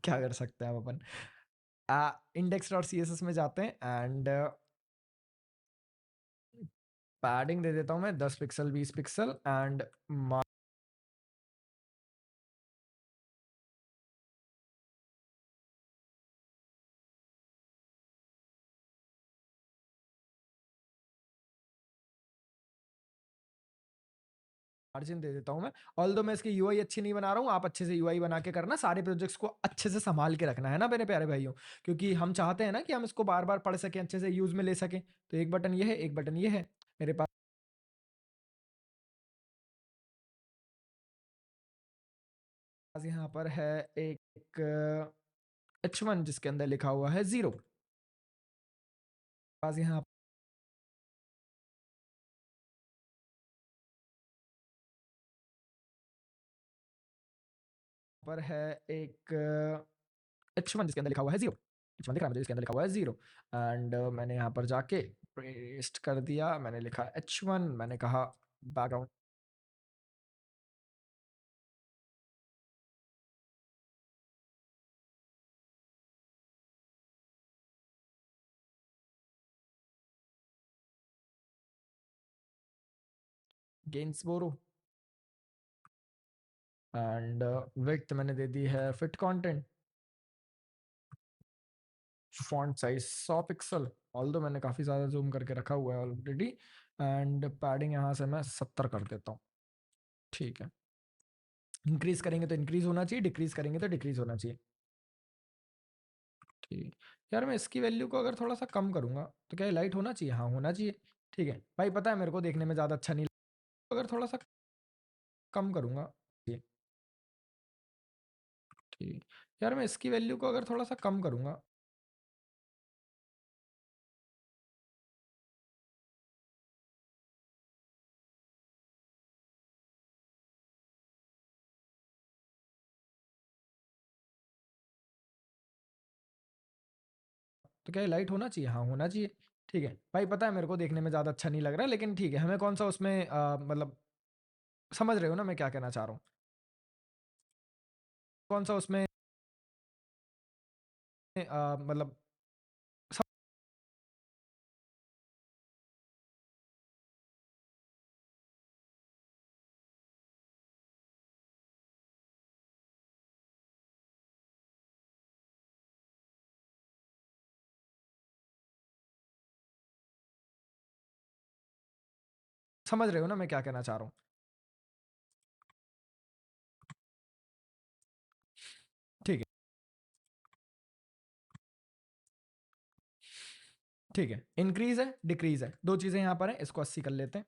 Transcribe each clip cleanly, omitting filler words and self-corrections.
क्या कर सकते हैं अब अपन? इंडेक्स डॉट CSS में जाते हैं एंड पैडिंग दे देता हूँ मैं 10 pixel 20 pixel and margin they देता हूँ मैं। ऑल्दो मैं इसकी यूआई अच्छी नहीं बना रहा हूँ, आप अच्छे से यूआई बना के करना, सारे प्रोजेक्ट्स को अच्छे से संभाल के रखना है ना मेरे प्यारे भाइयों, क्योंकि हम चाहते हैं ना कि हम इसको बार बार पढ़ सकें, अच्छे से यूज में ले सकें। तो एक बटन ये है, एक बटन ये है मेरे पास। यहाँ पर है एक H1 जिसके अंदर लिखा हुआ है 0। पास यहाँ पर है एक H1 जिसके अंदर लिखा हुआ है 0। H1 दिख रहा है मुझे, इसके अंदर लिखा हुआ है 0 एंड मैंने यहाँ पर जाके पेस्ट कर दिया, मैंने लिखा H1, मैंने कहा बैकग्राउंड गेन्सबोरो एंड विड्थ मैंने दे दी है fit content. Font size 100 pixel, although मैंने काफ़ी ज़्यादा जूम करके रखा हुआ है ऑलरेडी एंड पैडिंग यहाँ से मैं 70 कर देता हूँ। ठीक है, इंक्रीज करेंगे तो इंक्रीज होना चाहिए, डिक्रीज करेंगे तो डिक्रीज होना चाहिए। ठीक यार, मैं इसकी वैल्यू को अगर थोड़ा सा कम करूंगा तो क्या लाइट होना चाहिए? हाँ होना चाहिए। ठीक है भाई, पता है मेरे को देखने में ज़्यादा अच्छा नहीं लगता, अगर थोड़ा सा कम करूंगा। ठीक ठीक यार, मैं इसकी वैल्यू को अगर थोड़ा सा कम करूंगा तो क्या लाइट होना चाहिए? हाँ होना चाहिए। ठीक है भाई, पता है मेरे को देखने में ज़्यादा अच्छा नहीं लग रहा, लेकिन ठीक है, हमें कौन सा उसमें मतलब समझ रहे हो ना मैं क्या कहना चाह रहा हूँ? कौन सा उसमें मतलब समझ रहे हो ना मैं क्या कहना चाह रहा हूँ? ठीक है ठीक है, इंक्रीज है डिक्रीज है, दो चीज़ें यहाँ पर हैं, इसको 80 कर लेते हैं।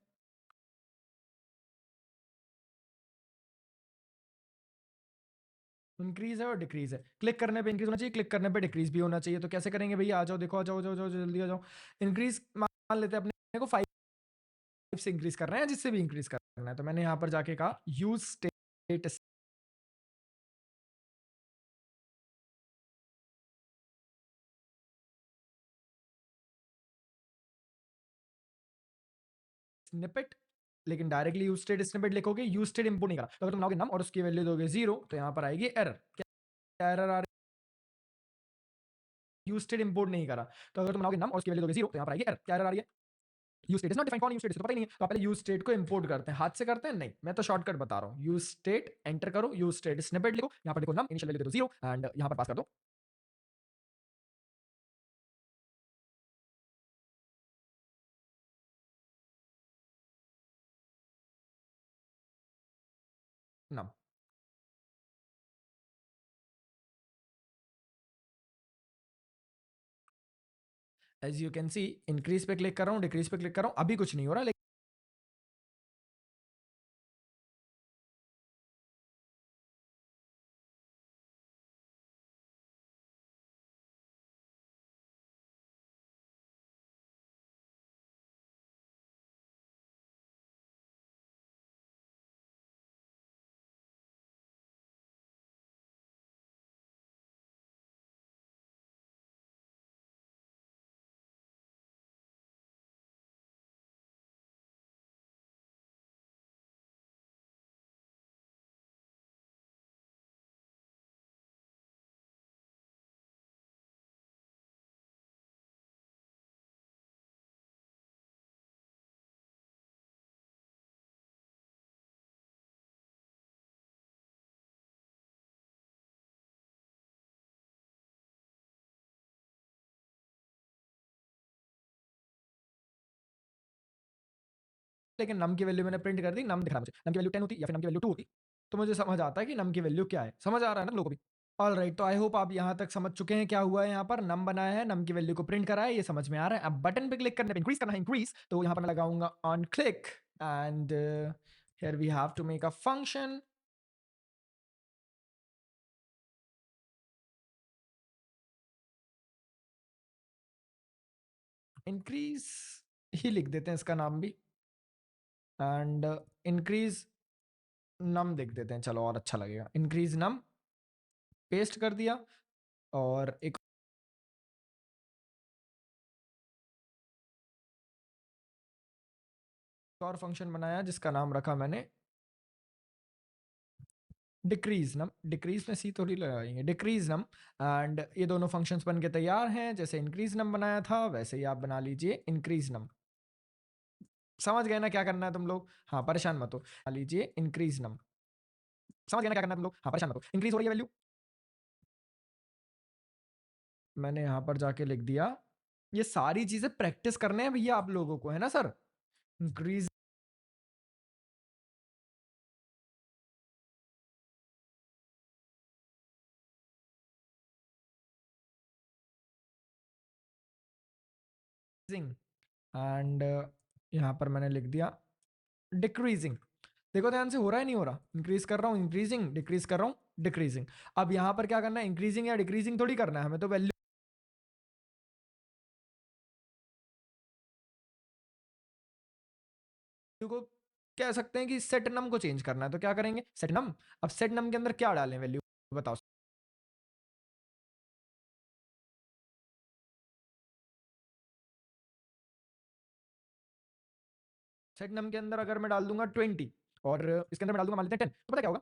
इंक्रीज है और डिक्रीज है, क्लिक करने पे इंक्रीज होना चाहिए, क्लिक करने पे डिक्रीज भी होना चाहिए। तो कैसे करेंगे भैया? आ जाओ, देखो, आ जाओ, जाओ जाओ जल्दी आ जाओ। इंक्रीज मान लेते हैं अपने को 5 से इंक्रीज कर रहे हैं, जिससे भी इंक्रीज करना है, तो मैंने यहाँ पर जाके कहा यूज स्टेट स्निपेट, लेकिन डायरेक्टली यूज स्टेट स्निपेट लिखोगे, यूज स्टेट इंपोर्ट नहीं करा, तो अगर तुम लाओगे नम और उसकी वैल्यू दोगे 0 तो यहाँ पर आएगी एरर। क्या एरर आ रही है? यूज स्टेट इंपोर्ट नहीं करा, तो अगर तुम लाओगे नम और उसकी वैल्यू दोगे 0 तो यहाँ पर आएगी एरर। क्या एरर आ रही है? Use state is not defined, कौन यूज स्टेट, तो पता ही नहीं है। तो पहले यूज स्टेट को इंपोर्ट करते हैं, हाथ से करते हैं नहीं, मैं तो शॉर्टकट बता रहा हूँ। यूज स्टेट एंटर करो, यूज स्टेट स्निपेट लिखो, यहाँ पर लिखो नम, इनिशियल वैल्यू दे दो 0 एंड यहाँ पर पास कर दो num. As you can see, increase पे क्लिक कर रहा हूँ, डिक्रीज पे क्लिक कर रहा हूँ, अभी कुछ नहीं हो रहा, लेकिन लेकिन नम की वैल्यू मैंने प्रिंट कर दी, नम दिख रहा है मुझे, नम की वैल्यू 10 होती या फिर नम की वैल्यू 2 होती, तो मुझे समझ आता है कि नम की वैल्यू क्या है। समझ आ रहा है ना लोगों को भी? ऑलराइट, तो आई होप आप यहाँ तक समझ चुके हैं क्या हुआ है। यहाँ पर नम बनाया है, नम की वैल्यू को प्रिंट करा है, ये समझ में आ रहा है। अब बटन पे क्लिक करने पे इंक्रीज करना है, इंक्रीज, तो यहाँ पर मैं लगाऊंगा on click and here we have to make a function. Increase ही लिख देते हैं इसका नाम भी, एंड इंक्रीज नम लिख देते हैं, चलो और अच्छा लगेगा। इंक्रीज नम पेस्ट कर दिया, और एक और फंक्शन बनाया जिसका नाम रखा मैंने डिक्रीज नम। डिक्रीज में सी थोड़ी लगाएंगे, डिक्रीज नम। एंड ये दोनों फंक्शंस बन के तैयार हैं। जैसे इंक्रीज नम बनाया था वैसे ही आप बना लीजिए इंक्रीज नम। समझ गए ना क्या करना है तुम लोग? हाँ, परेशान मत हो, बना लीजिए इंक्रीज नम। समझ गए ना क्या करना है तुम लोग? हाँ, परेशान मत हो। इंक्रीज हो रही है वैल्यू, मैंने यहाँ पर जाके लिख दिया। ये सारी चीजें प्रैक्टिस करने हैं भैया आप लोगों को, है ना सर? इंक्रीज एंड यहाँ पर मैंने लिख दिया डिक्रीजिंग। देखो ध्यान से, हो रहा है नहीं हो रहा? इंक्रीज कर रहा हूँ इंक्रीजिंग, डिक्रीज कर रहा हूँ डिक्रीजिंग। अब यहाँ पर क्या करना है? इंक्रीजिंग या डिक्रीजिंग थोड़ी करना है हमें, तो वैल्यू को कह सकते हैं कि सेट नम को चेंज करना है, तो क्या करेंगे? सेट नम। अब सेट नम के अंदर क्या डालें वैल्यू, बताओ। सेट नम के अंदर अगर मैं डाल दूंगा 20 और इसके अंदर मैं डाल दूंगा मान लेते हैं 10, तो पता क्या होगा?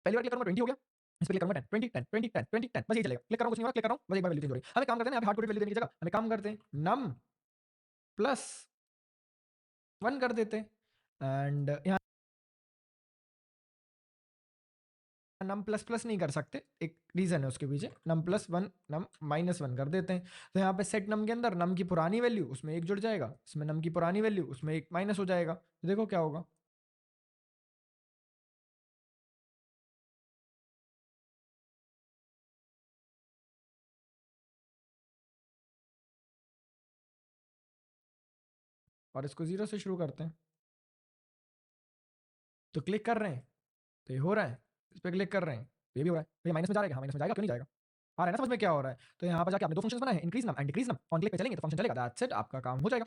पहली बार क्लिक करूंगा 20 हो गया, इस पर क्लिक करूंगा 10, 20 10 20 10 20 10, बस यही चलेगा। क्लिक कर रहा हूं, कुछ नहीं होगा, क्लिक कर रहा हूं, बस एक बार वैल्यू चेंज हो रही है। हमें काम करते हैं ना, हार्ड कोडेड वैल्यू देने की जगह हमें काम करते हैं नम प्लस 1 कर देते हैं। एंड यहाँ नम प्लस प्लस नहीं कर सकते, एक रीजन है उसके पीछे। नम प्लस वन, नम माइनस वन कर देते हैं। तो यहाँ पे सेट नम के अंदर नम की पुरानी वैल्यू उसमें एक जुड़ जाएगा, इसमें नम की पुरानी वैल्यू उसमें एक माइनस हो जाएगा, तो देखो क्या होगा। और इसको जीरो से शुरू करते हैं, तो क्लिक कर रहे हैं तो ये हो रहा है, इस पर क्लिक कर रहे हैं तो ये भी हो रहा है। तो ये माइनस में जा रहा है, हाँ माइनस में जाएगा, क्यों नहीं जाएगा? आ रहा है ना समझ में क्या हो रहा है? तो यहाँ पर जाके आपने दो फंक्शंस बनाए हैं, increase num and decrease num. On click पे चलेंगे तो फंक्शन चलेगा, दैट्स इट, आपका काम हो जाएगा।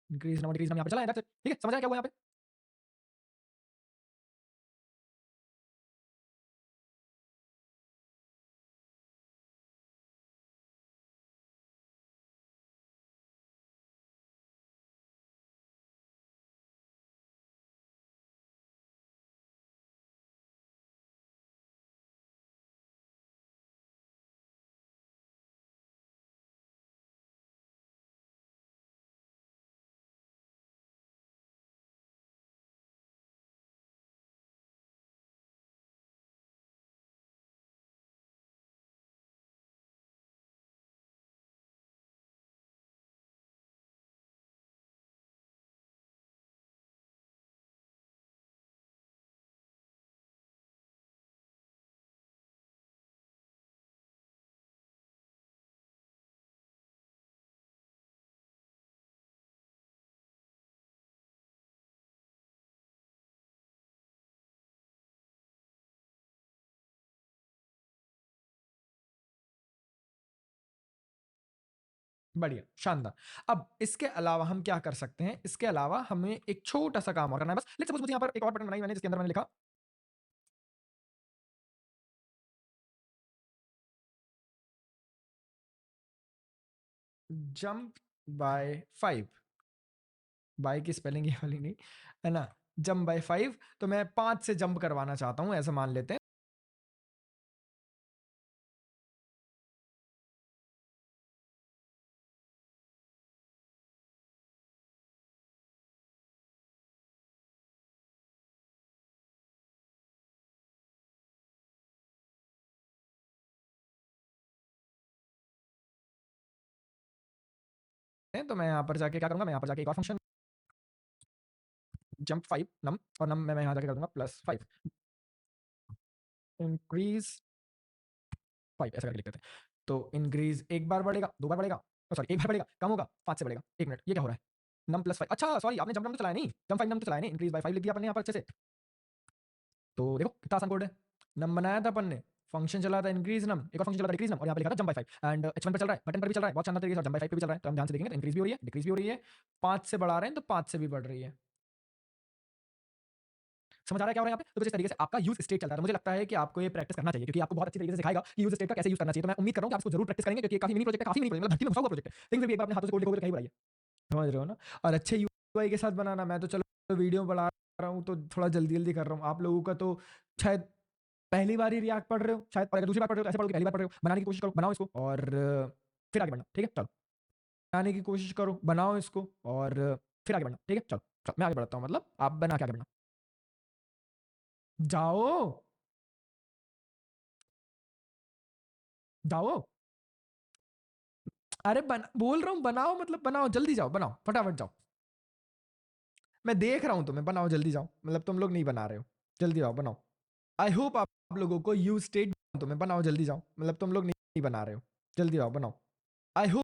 इंक्रीज नम और डिक्रीज नम यहाँ पे चला है, दैट्स इट। ठीक है, समझ आया क्या हुआ यहाँ पे? बढ़िया, शानदार। अब इसके अलावा हम क्या कर सकते हैं? इसके अलावा हमें एक छोटा सा काम और करना है बस। लेट्स सपोज मुझे यहाँ पर एक और बटन बनाई मैंने जिसके अंदर मैंने लिखा जंप बाय 5। बाय की स्पेलिंग ये वाली नहीं है ना, जंप बाय 5। तो मैं 5 से जंप करवाना चाहता हूँ, ऐसा मान लेते हैं। तो मैं यहाँ पर जाके क्या करूंगा? मैं यहाँ पर जाके एक और फंक्शन जंप 5 नम और नम मैं यहाँ जाके कर दूंगा +5 इंक्रीज 5 ऐसा करके लिख देते हैं। तो इंक्रीज एक बार बढ़ेगा, 2 बार बढ़ेगा, सॉरी एक बार बढ़ेगा, कम होगा, 5 से बढ़ेगा। 1 मिनट, ये क्या हो रहा है? नम +5 अच्छा सॉरी आपने जंप नम तो चलाया नहीं, जंप 5 नम तो चलाया नहीं, इंक्रीज बाय 5 लिख दिया अपन ने यहाँ पर अच्छे से। तो देखो कितना आसान कोड है। नम बनाया था अपन ने, फंक्शन चला था इंक्रीज नम, एक और फंक्शन चला था डिक्रीज नम और यहाँ पे लिखा था जंप बाय 5 एंड H1 पर चल रहा है, बटन पर भी चल रहा है, बहुत शानदार तरीके से, जंप बाय 5 पे भी चल रहा है। तो हम ध्यान से देखेंगे तो इंक्रीज भी हो रही है, डिक्रीज भी हो रही है, 5 से बढ़ा रहे हैं तो 5 से भी बढ़ रही है। समझ आ रहा है क्या हो रहा है यहाँ पे? तो कुछ इस तरीके से आपका यूज स्टेट चलता है। तो मुझे लगता है कि आपको ये प्रैक्टिस करना चाहिए क्योंकि आपको बहुत अच्छी तरीके से सिखाएगा कि यूज स्टेट का कैसे यूज करना चाहिए। तो मैं उम्मीद कर रहा हूँ कि आप इसको जरूर प्रैक्टिस करेंगे क्योंकि ये काफी मिनी प्रोजेक्ट है, काफी मिनी प्रोजेक्ट मतलब धरती में घुसा हुआ प्रोजेक्ट है, लेकिन फिर भी एक बार अपने हाथों से कोड लिखोगे तो क्या ही बुराई है। समझ रहे हो ना? और अच्छे यूआई के साथ बनाना, मैं तो चलो वीडियो बना रहा हूँ तो थोड़ा जल्दी जल्दी कर रहा हूँ, आप लोगों का तो शायद पहली बार ही रिएक्ट पढ़ रहे हो शायद, और अगर दूसरी बार पढ़ रहे हो तो ऐसे पढ़ो कि पहली बार पढ़ रहे हो। बनाने की कोशिश करो, बनाओ इसको और फिर आगे बढ़ना, ठीक है? चलो बनाने की कोशिश करो, बनाओ इसको और फिर आगे बढ़ना, ठीक है? चलो चलो मैं आगे बढ़ता हूँ, मतलब आप बना के आगे बढ़ना। जाओ जाओ, अरे बोल रहा हूँ बनाओ, मतलब बनाओ, जल्दी जाओ, बनाओ फटाफट जाओ। मैं देख रहा हूँ तुम्हें, बनाओ जल्दी जाओ, मतलब तुम लोग नहीं बना रहे हो, जल्दी आओ बनाओ। आई होप आप लोगों को यूज स्टेट तुम्हें, बनाओ जल्दी जाओ, मतलब तुम लोग नहीं बना रहे हो, जल्दी आओ बनाओ। आई होप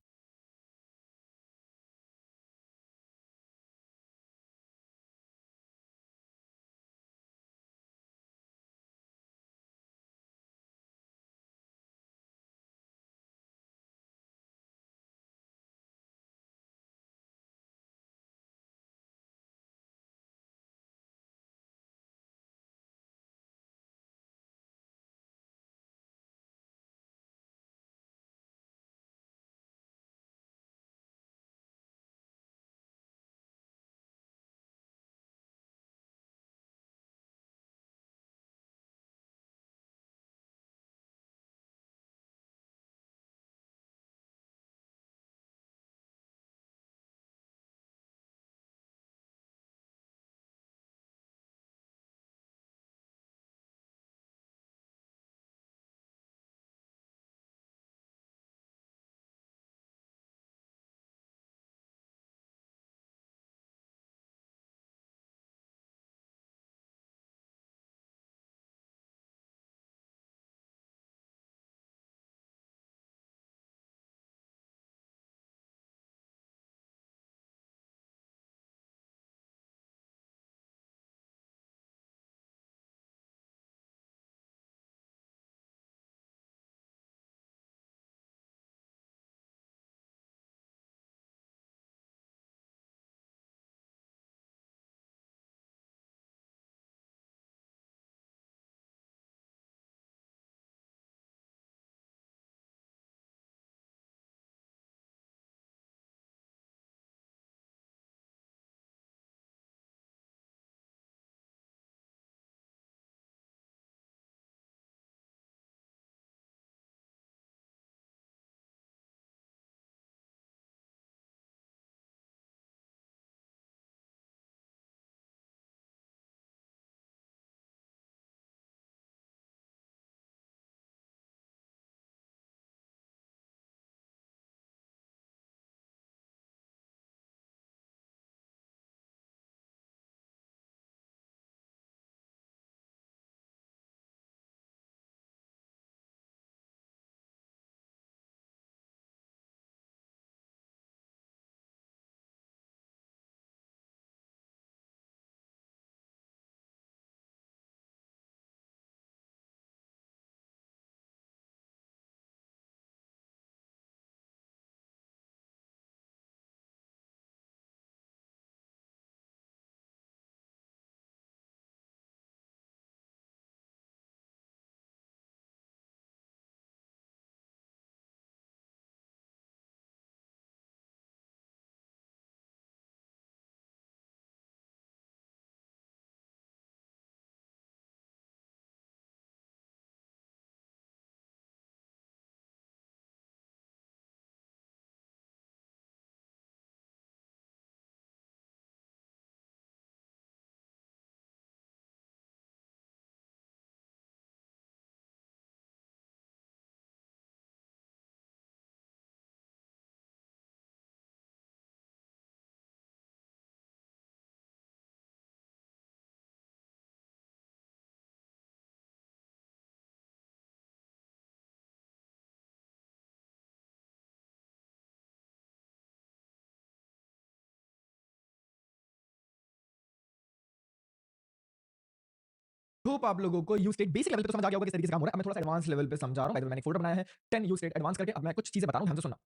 होप आप लोगों को यूज स्टेट बेसिक लेवल पे तो समझ आ गया होगा किस तरीके से काम हो रहा है। अब मैं थोड़ा सा एडवांस लेवल पे समझा रहा हूँ। मैंने एक फोल्डर बनाया है 10 यूज स्टेट एडवांस करके। अब मैं कुछ चीजें बता रहा हूँ, ध्यान से सुनना।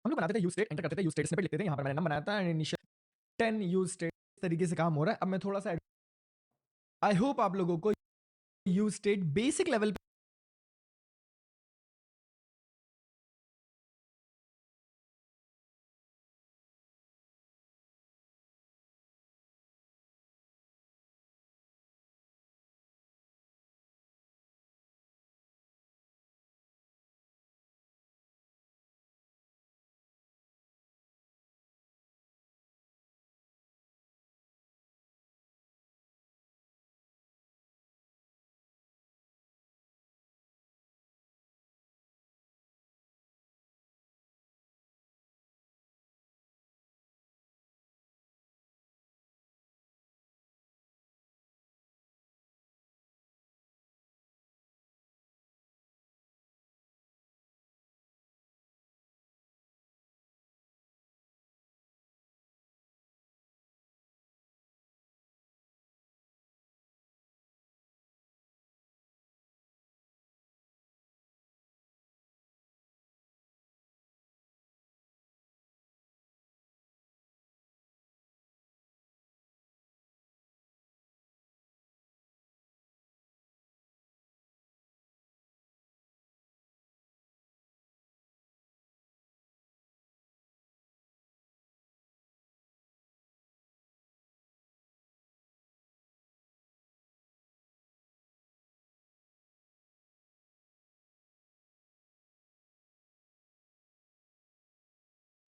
हम लोग बनाते थे यूज स्टेट, एंटर करते थे, यूज स्टेट स्निपेट लिखते थे। यहाँ पर मैंने नम बनाया था इनिशियल 10 यूज स्टेट। इस तरीके से काम हो रहा है। अब मैं थोड़ा सा आई होप आप लोगों को यूज स्टेट बेसिक लेवल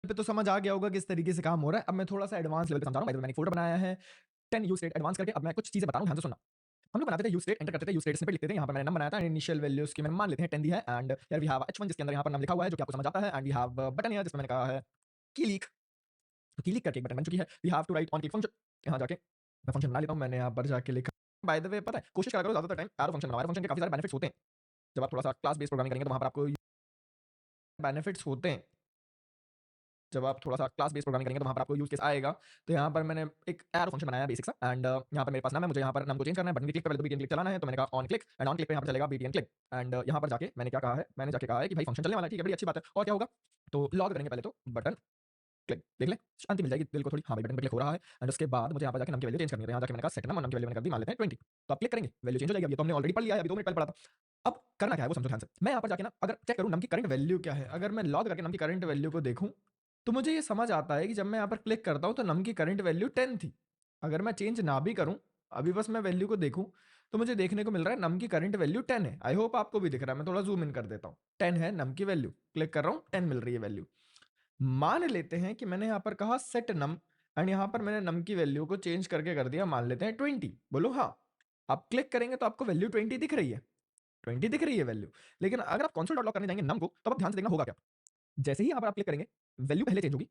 पे तो समझ आ गया होगा किस तरीके से काम हो रहा है। अब मैं थोड़ा सा एडवांस लेवल पे समझा रहा हूँ। मैंने एक फोल्डर बनाया है 10 यूज स्टेट एडवांस करके। अब मैं कुछ चीजें बता रहा हूँ, ध्यान से सुनना। हम लोग बनाते थे यूज स्टेट, एंटर करते थे, यूज स्टेट स्निपेट लिखते थे। यहाँ पर मैंने नम बनाया था इनिशियल वैल्यू उसकी मैंने मान लेते हैं 10 दी है। And here we have h1 जिसके अंदर यहाँ पर नाम लिखा हुआ है जो कि आपको समझ आता है। And we have button here जिसमें मैंने कहा है की लीक। तो की लीक करके एक बटन बन चुकी है। We have to write on click function. यहाँ जाके मैं फंक्शन बना लेता हूँ। मैंने यहाँ पर जाके लिखा बाय द वे पता है कोशिश करा करो ज्यादातर टाइम एरो फंक्शन बनाओ। एरो फंक्शन के काफी सारे बेनिफिट्स होते हैं। जब आप थोड़ा सा क्लास बेस्ड प्रोग्रामिंग करेंगे तो वहाँ पर आपको बेनिफिट्स होते हैं। जब आप थोड़ा सा क्लास बेस्ड प्रोग्रामिंग करेंगे तो वहाँ पर आपको यूज केस आएगा। तो यहाँ पर मैंने एक एरो फंक्शन बनाया बेसिक सा। एंड यहाँ पर मेरे पास नाम है, मुझे यहाँ पर नाम को चेंज करना है। बटन की क्लिक पे पहले तो बीटीएन क्लिक चलाना है। तो मैंने कहा on click, and on click पे यहाँ पर चलेगा बीटीएन क्लिक। एंड यहाँ पर जाके मैंने क्या कहा है, मैंने जाके कहा है कि भाई फंक्शन चलने वाला है। ठीक है, बड़ी अच्छी बात है। और क्या होगा, तो लॉग करेंगे पहले तो बटन क्लिक, देख ले शांति मिल जाएगी दिल को थोड़ी। हाँ भाई बटन पे क्लिक हो रहा है। एंड उसके बाद मुझे यहाँ पर जाके नम की वैल्यू चेंज करनी है। तो यहाँ जाके मैंने कहा सेट नम, और नम की वैल्यू मैंने कर दी मान लेते हैं 20। तो आप क्लिक करेंगे वैल्यू चेंज हो जाएगी। अब ये तो हमने ऑलरेडी पढ़ लिया है, अभी 2 मिनट पहले पढ़ा था। अब करना क्या है वो समझो ध्यान से। मैं यहाँ पर जाके ना अगर चेक करूँ नम की करंट वैल्यू क्या है, अगर मैं लॉग करके नम की करंट वैल्यू को देखूँ तो मुझे ये समझ आता है कि जब मैं यहाँ पर क्लिक करता हूँ तो नम की करंट वैल्यू 10 थी। अगर मैं चेंज ना भी करूँ, अभी बस मैं वैल्यू को देखूँ तो मुझे देखने को मिल रहा है नम की करंट वैल्यू 10 है। आई होप आपको भी दिख रहा है। मैं थोड़ा जूम इन कर देता हूँ। 10 है नम की वैल्यू, क्लिक कर रहा हूँ 10 मिल रही है वैल्यू। मान लेते हैं कि मैंने यहाँ पर कहा सेट नम, एंड यहाँ पर मैंने नम की वैल्यू को चेंज करके कर दिया मान लेते हैं 20। बोलो हाँ। आप क्लिक करेंगे तो आपको वैल्यू 20 दिख रही है, 20 दिख रही है वैल्यू। लेकिन अगर आप कंसोल डॉट लॉग करने जाएंगे नम को, तो आप ध्यान से देखना होगा क्या। जैसे ही यहाँ पर आप क्लिक करेंगे वैल्यू पहले चेंज होगी,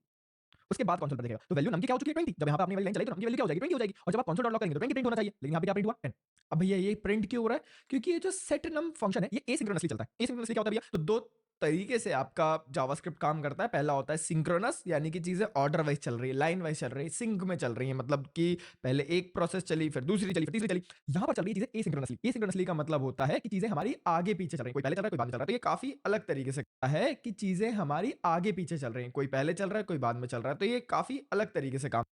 उसके बाद कंसोल पर दिखेगा। तो वैल्यू नम की क्या हो चुकी है 20। जब यहाँ पर आपने वाली लाइन चलाई तो नम की वैल्यू क्या हो जाएगी 20 हो जाएगी। और जब आप कंसोल डॉट लॉग करेंगे तो 20 प्रिंट होना चाहिए, लेकिन यहाँ पे क्या प्रिंट हुआ 10। अब भैया ये प्रिंट क्यों हो रहा है, क्योंकि ये जो सेट नम फंक्शन है ये एसिंक्रोनसली चलता है। एसिंक्रोनसली क्या होता है भैया, तो दो तरीके से आपका जावास्क्रिप्ट काम करता है। पहला होता है सिंक्रोनस, यानी कि चीजें ऑर्डर वाइज चल रही है, लाइन वाइज चल रही है, सिंक में चल रही है। मतलब कि पहले एक प्रोसेस चली, फिर दूसरी चली, फिर तीसरी चली। यहाँ पर चल रही है चीजें एसिंक्रोनसली। एसिंक्रोनसली का मतलब होता है कि चीजें हमारी आगे पीछे चल रही है, कोई पहले चल रहा है कोई बाद में चल रहा है। तो ये काफी अलग तरीके से है कि चीजें हमारी आगे पीछे चल रही हैं, कोई पहले चल रहा है कोई बाद में चल रहा है। तो ये काफी अलग तरीके से काम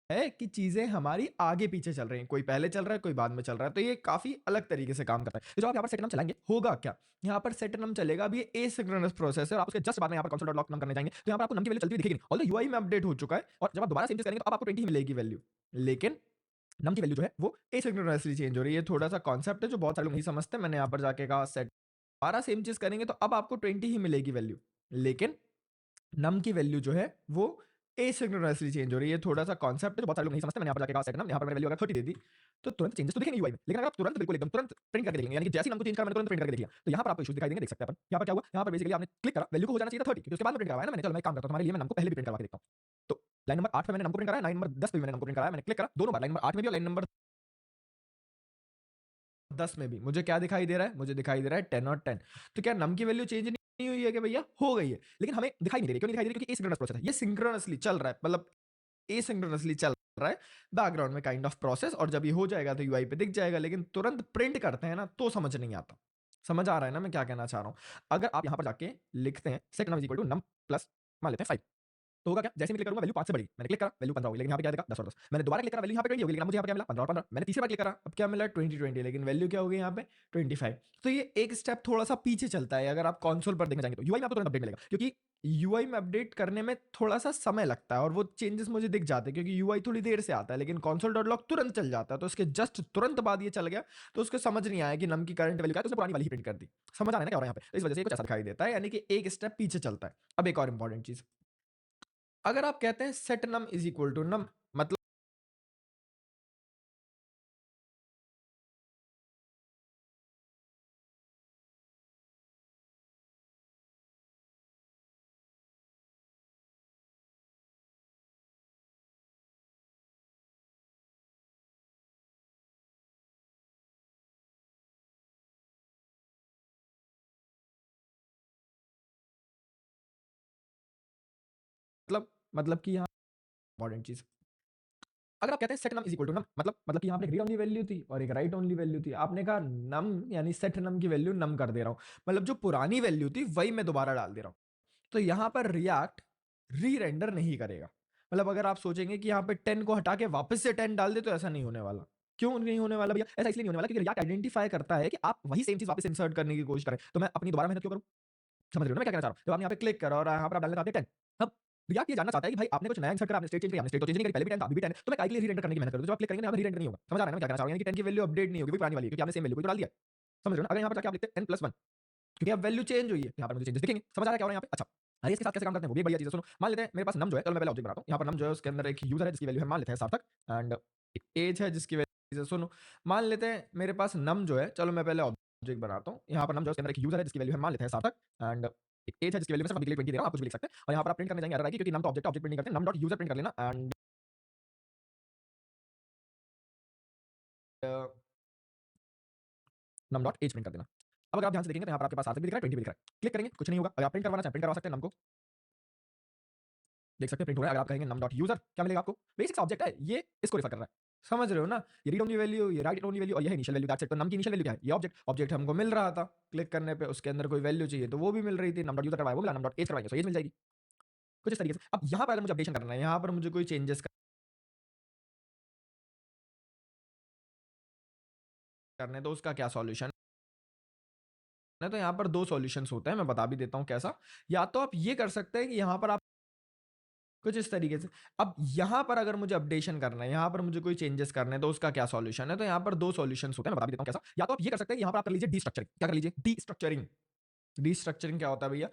है कि चीजें हमारी आगे पीछे चल रही हैं, कोई पहले चल रहा है कोई बाद में चल रहा है, तो ये काफी अलग तरीके से काम करता है। तो जो आप यहाँ पर सेट नम चलाएंगे होगा क्या, यहाँ पर सेट नम चलेगा भी एसिंक्रोनस प्रोसेस है, और आप उसके जस्ट बाद में यहाँ पर कंसोल डॉट लॉग नम करने जाएंगे तो यहाँ पर आपको नम की वैल्यू चलती हुई दिखेगी नहीं, ऑल्दो यूआई में अपडेट हो चुका है, और जब आप दोबारा सेम चीज करेंगे तो अब आपको 20 ही मिलेगी वैल्यू, लेकिन नम की वैल्यू जो है वो एसिंक्रोनसली चेंज हो रही है। थोड़ा सा कॉन्सेप्ट है जो बहुत सारे लोग नहीं समझते। मैंने यहाँ पर जाके कहा सेट दोबारा सेम चीज करेंगे तो अब आपको 20 ही मिलेगी वैल्यू, लेकिन नम की वैल्यू जो है वो एसिंक्रोनसली चेंज हो रही है। थोड़ा सा कॉन्सेप्ट है जो बहुत सारे लोग नहीं समझते। मैंने यहाँ पर जाके कहा सेट नम, यहाँ पर मैंने वैल्यू अगर 30 दे दी तो तुरंत चेंजेस तो दिखेंगे यूआई में, लेकिन अगर आप तुरंत बिल्कुल एकदम तुरंत प्रिंट करके देखेंगे, यानी कि जैसे ही नम को चेंज करा मैंने तुरंत प्रिंट करके देख लिया, तो यहाँ पर आपको इश्यूज दिखाई देंगे, देख सकते हैं अपन। यहाँ पर क्या हुआ, यहाँ पर बेसिकली आपने क्लिक करा, वैल्यू को हो जाना चाहिए था 30 क्योंकि उसके बाद में प्रिंट करवाया ना मैंने। चलो मैं एक काम करता हूँ, तुम्हारे लिए मैं नम को पहले भी प्रिंट करवा के देखता हूँ। तो लाइन नंबर 8 पे मैंने नम को प्रिंट कराया, लाइन नंबर 10 पे भी मैंने नम को प्रिंट कराया, मैंने क्लिक करा दोनों बार, लाइन नंबर 8 में भी और लाइन नंबर 10 में भी मुझे क्या दिखाई दे रहा है, मुझे दिखाई दे रहा है 10 और 10। तो क्या नम की वैल्यू चेंज नहीं हुई है कि भैया हो गई है, लेकिन हमें दिखाई नहीं दे रही। क्यों नहीं दिखाई दे रही, क्योंकि एसिंक्रोनस प्रोसेस है, ये सिंक्रोनसली चल रहा है, मतलब एसिंक्रोनसली चल रहा है बैकग्राउंड में काइंड ऑफ प्रोसेस, और जब ये हो जाएगा तो यूआई पे दिख जाएगा, लेकिन तुरंत प्रिंट करते हैं ना तो समझ नहीं आता। समझ आ रहा है ना मैं क्या कहना चाह रहा हूं। अगर आप यहां पर जाके लिखते हैं set num is equal to num plus मान लेते हैं 5, तो होगा क्या, जैसे मैं क्लिक करूंगा वैल्यू 5 से बढ़ेगी, मैंने क्लिक करा वैल्यू 15 होगी, लेकिन यहाँ पे क्या देखा 10 और 10। मैंने दोबारा क्लिक करा वैल्यू यहाँ पे 20 होगी, लेकिन मुझे यहाँ पे क्या मिला 15 और 15। मैंने तीसरी बार क्लिक करा, अब क्या मिला 20 लेकिन वैल्यू क्या होगी यहाँ पे 25। तो ये एक स्टेप थोड़ा सा पीछे चलता है। अगर आप कंसोल पर देखना चाहेंगे तो यूआई में आपको तुरंत अपडेट मिलेगा, क्योंकि यूआई में अपडेट करने में थोड़ा सा समय लगता है और वो चेंजेस मुझे दिख जाते हैं, क्योंकि यूआई थोड़ी देर से आता है, लेकिन कंसोल डॉट लॉग तुरंत चल जाता है। तो उसके जस्ट तुरंत बाद ये चल गया, तो उसको समझ नहीं आया कि नम की करंट वैल्यू क्या है, तो उसने पुरानी वाली ही प्रिंट कर दी। समझ आ रहा है ना क्या हो रहा है यहाँ पे, तो इस वजह से कुछ ऐसा दिखाई देता है, यानी कि एक स्टेप पीछे चलता है। अब एक और इंपॉर्टेंट चीज, अगर आप कहते हैं set num is equal to num, मतलब मतलब कि यहाँ इंपॉर्टेंट चीज, अगर आप कहते हैं set num is equal to num, मतलब कि यहाँ पे एक रीड ओनली वैल्यू थी और एक राइट ओनली वैल्यू थी, आपने कहा नम यानी सेट नम की वैल्यू नम कर दे रहा हूँ, मतलब जो पुरानी वैल्यू थी वही मैं दोबारा डाल दे रहा हूँ। तो यहाँ पर रिएक्ट री रेंडर नहीं करेगा। मतलब अगर आप सोचेंगे कि यहाँ पे 10 को हटा के वापस से 10 डाल दे, तो ऐसा नहीं होने वाला। क्यों नहीं होने वाला भैया, ऐसा इसलिए नहीं होने वाला क्योंकि रिएक्ट आइडेंटिफाई करता है कि आप वही सेम चीज वापस इंसर्ट करने की कोशिश करें, तो मैं अपनी दोबारा मेहनत क्यों करूं। समझ रहे हो ना मैं क्या कहना चाह रहा हूँ। जब आपने यहाँ पे क्लिक करा और यहाँ पर आप डालना चाहते हैं 10, अब रिएक्ट ये जानना चाहता है कि भाई आपने कुछ नया इंसर्ट करा, आपने स्टेट चेंज किया, आपने स्टेट तो चेंज नहीं करी, पहले भी 10 था अभी भी 10 है, तो मैं काहे के लिए री-रेंडर करने की मेहनत करूँ। जब आप क्लिक करेंगे ना, यहाँ पे री-रेंडर नहीं होगा। समझ आ रहा है ना मैं क्या कहना चाह रहा हूँ, यानी कि 10 की वैल्यू अपडेट नहीं होगी, वही पुरानी वाली है, क्योंकि आपने सेम वैल्यू को तो डाल दिया। समझ रहे हो ना। अगर यहाँ पर जाके आप लिखते हैं n+1, क्योंकि अब वैल्यू चेंज हुई है, यहाँ पर मुझे चेंजेस दिखेंगे। समझ आ रहा है क्या हो रहा है यहाँ पे। अच्छा, अरे इसके साथ कैसे काम करते हैं वो भी एक बढ़िया चीज़ है, सुनो। मान लेते हैं मेरे पास नम जो है, चलो मैं पहले ऑब्जेक्ट बनाता हूँ। यहाँ पर नम जो है उसके अंदर एक यूजर है जिसकी वैल्यू है मान लेते हैं सार्थक, एंड एक एज है जिसकी वैल्यू, सुनो मान लेते हैं मेरे पास नम जो है, चलो मैं पहले ऑब्जेक्ट बनाता हूँ। यहाँ पर नम जो है उसके अंदर एक यूजर है जिसकी वैल्यू है मान लेते हैं सार्थक, एंड एक एज है जिसकी वैल्यू मैं सिर्फ अभी के लिए 20 दे रहा हूँ, आप कुछ भी लिख सकते हैं। और यहाँ पर आप प्रिंट करने जाएंगे एरर आएगी, क्योंकि नम तो ऑब्जेक्ट ऑब्जेक्ट प्रिंट नहीं करते, नम डॉट यूजर प्रिंट कर लेना, and num dot age print कर देना। अब अगर आप ध्यान से देखेंगे तो यहाँ पर आपके पास सार्थक भी दिख रहा है, 20 भी दिख रहा है। क्लिक करेंगे कुछ नहीं होगा। अगर आप प्रिंट करवाना चाहें प्रिंट करवा सकते हैं नम को, देख सकते हैं प्रिंट हो रहा है। अगर आप कहेंगे num डॉट यूजर क्या मिलेगा आपको, बेसिक ऑब्जेक्ट है ये, इसको रेफर कर रहा है। समझ रहे हो ना। ये रीड ओनली वैल्यू, ये राइट ओनली वैल्यू और ये इनिशियल वैल्यू, दैट्स इट। तो नम की इनिशियल वैल्यू क्या है, ये ऑब्जेक्ट हमको मिल रहा था, क्लिक करने पे उसके अंदर कोई वैल्यू चाहिए तो वो भी मिल रही थी। num डॉट यूजर करवाया वो मिला, num डॉट एज करवाएंगे तो एज मिल जाएगी। कुछ इस तरीके से। अब यहाँ पर अगर मुझे अपडेशन करना है, यहाँ पर मुझे कोई चेंजेस करने हैं, तो उसका क्या सॉल्यूशन है। तो यहाँ पर दो सॉल्यूशंस होते हैं, मैं बता भी देता हूँ कैसा। या तो आप ये कर सकते हैं कि यहाँ पर आप कुछ इस तरीके से, अब यहाँ पर अगर मुझे अपडेशन करना है, यहाँ पर मुझे कोई चेंजेस करने हैं, तो उसका क्या सॉल्यूशन है। तो यहाँ पर दो सॉल्यूशंस होते हैं, मैं बता भी देता हूँ कैसा। या तो आप ये कर सकते हैं, यहाँ पर आप कर लीजिए डीस्ट्रक्चरिंग। क्या कर लीजिए, डीस्ट्रक्चरिंग। डीस्ट्रक्चरिंग क्या होता है भैया,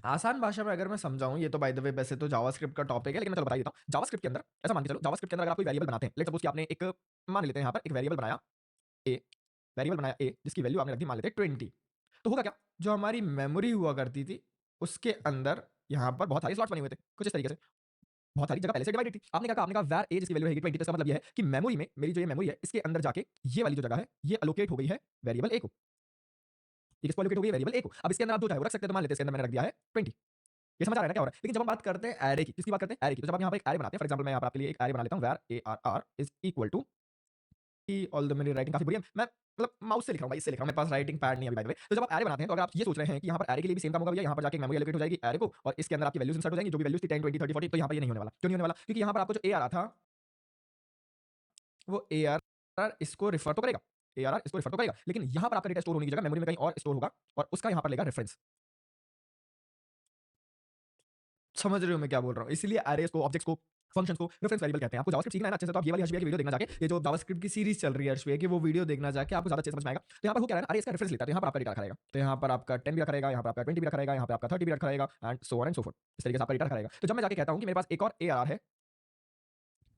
आसान भाषा में अगर मैं समझाऊं, ये तो बाय द वे वैसे तो जावास्क्रिप्ट का टॉपिक है, लेकिन मैं चलो बता देता हूं। जावास्क्रिप्ट के अंदर ऐसा मान के चलो, जावास्क्रिप्ट के अंदर अगर आप कोई वेरिएबल बनाते हैं, लेट्स सपोज कि आपने एक, मान लेते हैं यहाँ पर एक वेरिएबल बनाया ए, वेरिएबल बनाया ए जिसकी वैल्यू आपने रख दी मान लेते हैं 20। तो होगा क्या, जो हमारी मेमोरी हुआ करती थी उसके अंदर यहाँ पर बहुत सारे स्लॉट्स बने हुए थे कुछ इस तरीके से, बहुत सारी जगह पहले से डिवाइडेड थी। आपने क्या कहा, आपने कहा var a जिसकी वैल्यू है 20, तो इसका मतलब ये है कि मेमोरी में मेरी जो ये मेमोरी है इसके अंदर जाके ये वाली जो जगह है ये अलोकेट हो गई है वेरिएबल a को। ये किसको अलोकेट हो गई है, वेरिएबल a को। अब इसके अंदर आप जो चाहे वो रख सकते हैं, तो मान लेते हैं इसके अंदर मैंने रख दिया है 20। ये समझ आ रहा है ना क्या हो रहा है। लेकिन जब हम बात करते हैं एरे की, किसकी बात करते हैं, एरे की, तो जब आप यहाँ पर एक एरे बनाते हैं, फॉर एग्जांपल मैं यहाँ पर आपके लिए एक एरे बना लेता हूँ var a r r is equal to although मेरी राइटिंग काफ़ी बुरी है, मैं मतलब माउस से लिख रहा हूँ भाई, इससे लिख रहा हूँ, मेरे पास राइटिंग पैड नहीं है अभी बाय द वे। तो जब आप एरे बनाते हैं तो अगर आप ये सोच रहे हैं कि यहाँ पर एरे के लिए भी सेम काम होगा भैया, यहाँ पर जाके मेमोरी एलोकेट हो जाएगी एरे को और इसके अंदर आपकी वैल्यूज इंसर्ट हो जाएंगी, जो भी वैल्यूज थी 10, 20, 30, 40, तो यहाँ पर ये नहीं होने वाला। क्यों नहीं होने वाला? क्योंकि यहाँ पर आपको जो ए आ रहा था, वो ARR इसको रिफर तो करेगा, ARR इसको रिफर तो करेगा, लेकिन यहाँ पर आपका डेटा स्टोर होने की जगह मेमोरी में कहीं और स्टोर होगा और उसका यहाँ पर लेगा रेफरेंस। समझ रहे हो मैं क्या बोल रहा हूँ? इसीलिए अरेज को, ऑब्जेक्ट्स को, फंक्शंस को रेफरेंस वेरिएबल कहते हैं। आपको जावास्क्रिप्ट सीखना है ना अच्छे से, तो आप ये वाली हर्ष भैया की वीडियो देखना जाके, ये जो जावास्क्रिप्ट की सीरीज चल रही है हर्ष भैया की, वो वीडियो देखना जाके आपको ज़्यादा अच्छे से समझ में आएगा। तो यहाँ पर हो क्या रहा है ना, अरे इसका रेफरेंस लेता है, तो यहाँ पर आपका डेटा रखा रहेगा। तो यहाँ पर आपका 10 भी रखा रहेगा, यहाँ पर आपका 20 भी रखा रहेगा, यहाँ पे आपका 30 भी रखा रहेगा and so on and so fourth. इस तरीके से आपका डेटा रखा रहेगा। तो जब मैं जाके कहता हूँ कि मेरे पास एक और ARR है,